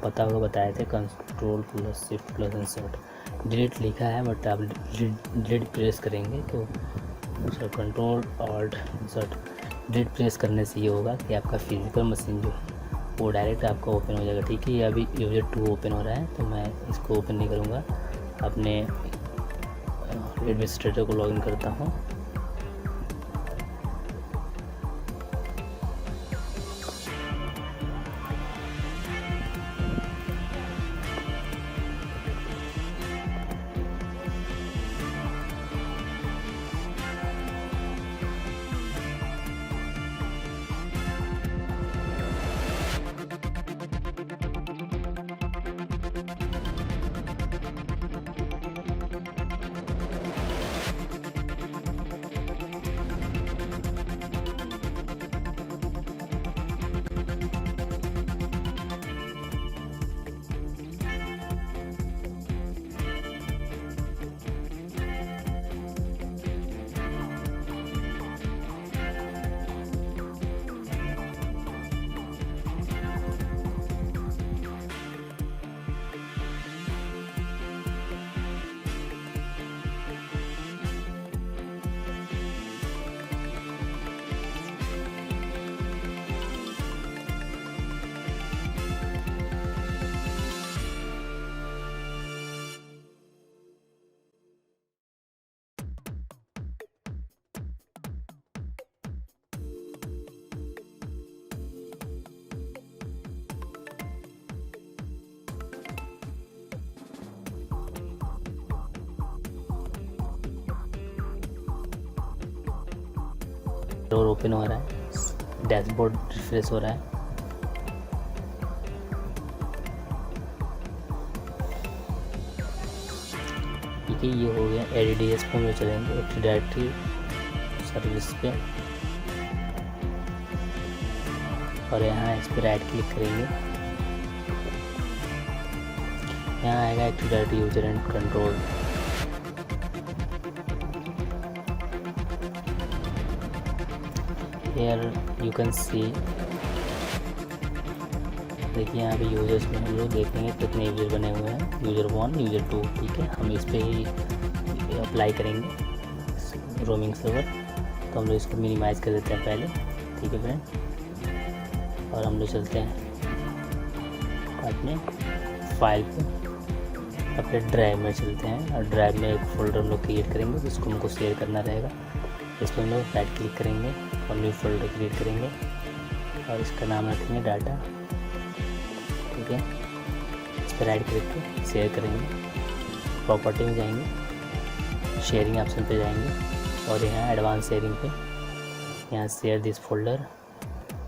पता होगा बताए थे, control plus shift plus insert. Delete लिखा है बट आप डिलीट प्रेस करेंगे तो sir control alt insert delete press करने से ये होगा कि आपका फिजिकल मशीन जो है वो डायरेक्ट आपका ओपन हो जाएगा। ठीक है, ये अभी यूजर 2 ओपन हो रहा है तो मैं इसको ओपन नहीं करूँगा, अपने एडमिनिस्ट्रेटर को लॉगिन करता हूँ। डोर ओपन हो रहा है, डैशबोर्ड रिफ्रेश हो रहा है। ठीक है, ये हो गया। एडीडीएस पे हम चलेंगे, एक्टिव डायरेक्टरी सर्विस पे, और यहाँ इस पर राइट क्लिक करेंगे। यहाँ आएगा active directory user and control. Here you can see, देखिए यहाँ पे यूजर्स में हम लोग देखेंगे कितने यूजर बने हुए हैं, यूजर 1 यूजर 2। ठीक है, हम इस पे ही अप्लाई करेंगे रोमिंग सर्वर। तो हम लोग इसको मिनिमाइज़ कर देते हैं पहले। ठीक है फ्रेंड, और हम लोग चलते हैं अपने फाइल पे, अपने ड्राइव में चलते हैं, और ड्राइव में एक फ़ोल्डर हम लोग क्रिएट करेंगे जिसको हमको शेयर करना रहेगा। इस पर हम लोग राइट क्लिक करेंगे और न्यू फोल्डर क्रिएट करेंगे, और इसका नाम रखेंगे डाटा। ठीक है, इस पर राइट क्लिक करके शेयर करेंगे, प्रॉपर्टी में जाएंगे, शेयरिंग ऑप्शन पे जाएंगे, और यहाँ एडवांस शेयरिंग पे यहाँ शेयर दिस फोल्डर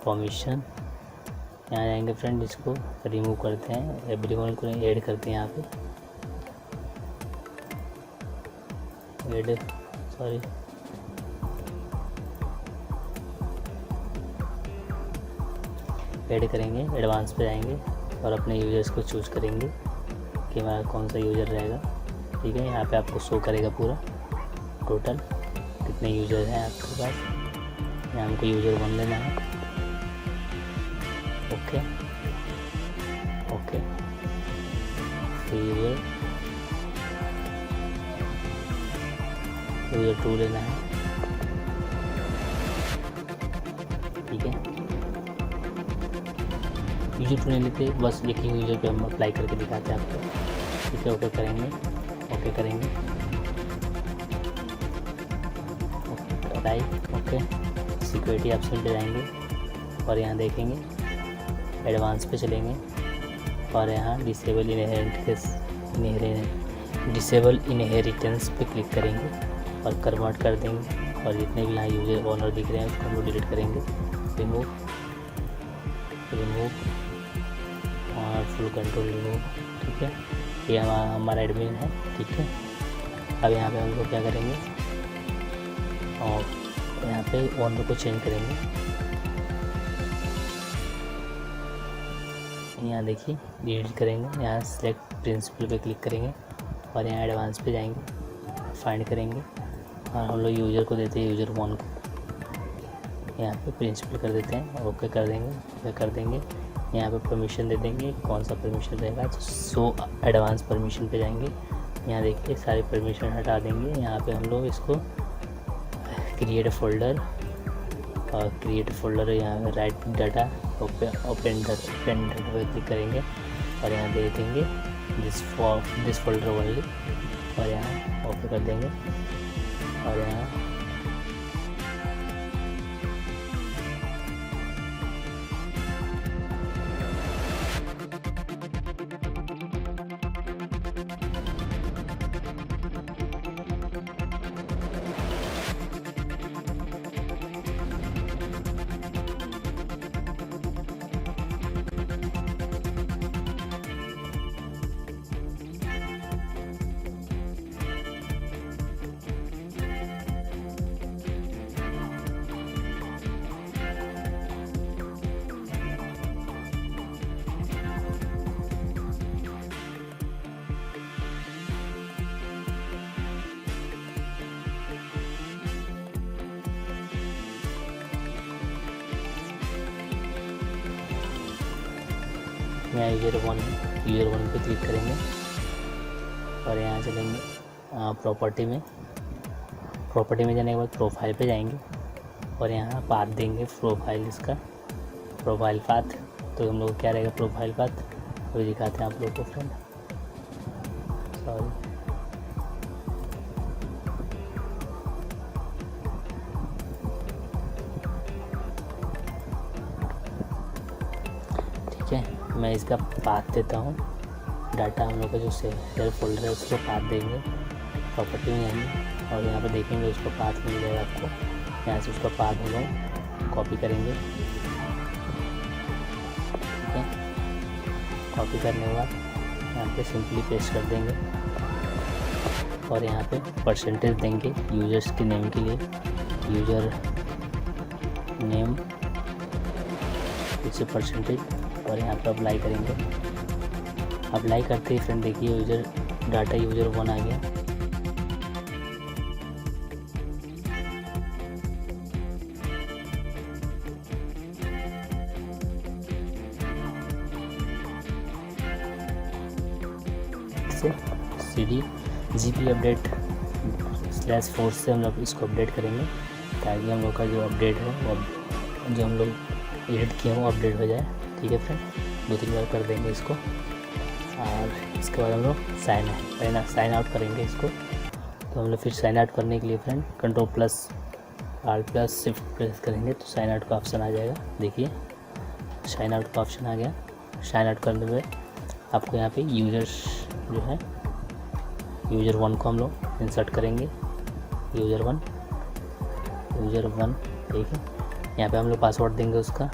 परमिशन, यहाँ जाएंगे फ्रेंड, इसको रिमूव करते हैं, एवरीवन को ऐड करते हैं। यहाँ पे ऐड ऐड करेंगे, एडवांस पे जाएंगे और अपने यूजर्स को चूज करेंगे कि हमारा कौन सा यूज़र रहेगा। ठीक है, यहाँ पे आपको शो करेगा पूरा टोटल कितने यूज़र हैं आपके पास। यहाँ हमको यूज़र 1 लेना है। ओके ओके, फिर यूज़र 2 लेना है। ठीक है, यूजर 2 नहीं लेते, बस एक ही यूजर पे हम अप्लाई करके दिखाते हैं आपको। ठीक है, ओके करेंगे, ओके करेंगे, राइट ओके। सिक्योरिटी ऑप्शन पे जाएंगे और यहाँ देखेंगे, एडवांस पे चलेंगे और यहाँ डिसेबल इनहेरिटेंस पे क्लिक करेंगे और कन्वर्ट कर देंगे, और जितने भी यहाँ यूजर ओनर दिख रहे हैं उसको हम लोग डिलीट करेंगे। रिमूव और फुल कंट्रोल रिमूव। ठीक है, ये हमारा एडमिन है। ठीक है, अब यहाँ पे हम लोग क्या करेंगे, और यहाँ पे ओनर को चेंज करेंगे। यहाँ देखिए डिलीट करेंगे, यहाँ सिलेक्ट प्रिंसिपल पे क्लिक करेंगे और यहाँ एडवांस पे जाएंगे, फाइंड करेंगे और हम लोग यूज़र को देते हैं यूज़र 1 को, यहाँ पे प्रिंसिपल कर देते हैं, ओके कर देंगे, ओके कर देंगे। यहाँ पे परमिशन दे देंगे, कौन सा परमिशन रहेगा तो शो एडवांस परमिशन पे जाएंगे। यहाँ देखिए सारे परमिशन हटा देंगे। यहाँ पे हम लोग इसको क्रिएट फोल्डर और क्रिएट फोल्डर यहाँ राइट डाटा ओपन डाटा पर क्लिक करेंगे और यहाँ दे देंगे दिस फोल्डर ओनली और यहाँ ओपन कर देंगे और यहाँ यहाँ यूज़र वन पे क्लिक करेंगे और यहाँ चलेंगे प्रॉपर्टी में जाने के बाद प्रोफाइल पे जाएंगे और यहाँ पाथ देंगे प्रोफाइल, इसका प्रोफाइल पाथ। तो हम लोग क्या रहेगा प्रोफाइल पाथ वो दिखाते हैं आप लोग को फ्रेंड। सॉरी ठीक है, मैं इसका पाथ देता हूँ। डाटा हम लोग का जो सेल फोल्डर है उसको पाथ देंगे, प्रॉपर्टी में जाएंगे और यहाँ पे देखेंगे उसका पाथ मिल जाएगा आपको। यहाँ से उसका पाथ हम लोग कॉपी करेंगे, ठीक है। कॉपी करने के बाद यहाँ पे सिंपली पेस्ट कर देंगे और यहाँ पे परसेंटेज देंगे यूजर्स के नेम के लिए, यूज़र नेम इससे परसेंटेज और यहाँ पे अप्लाई करेंगे। अप्लाई करते ही फ्रेंड देखिए यूज़र डाटा यूज़र वन आ गया। से CD GP अपडेट /4 से हम लोग इसको अपडेट करेंगे ताकि हम लोग का जो अपडेट है वो जो हम लोग एडिट किए वो अपडेट हो जाए, ठीक है फ्रेंड। 2-3 बार कर देंगे इसको और इसके बाद हम लोग साइन आउट करेंगे इसको। तो हम लोग फिर साइन आउट करने के लिए फ्रेंड Ctrl+Alt+Shift प्रेस करेंगे तो साइन आउट का ऑप्शन आ जाएगा। देखिए साइन आउट का ऑप्शन आ गया। साइन आउट करने में आपको यहाँ पे यूज़र्स जो है यूज़र वन को हम लोग इंसर्ट करेंगे, यूज़र वन ठीक है। यहाँ पे हम लोग पासवर्ड देंगे उसका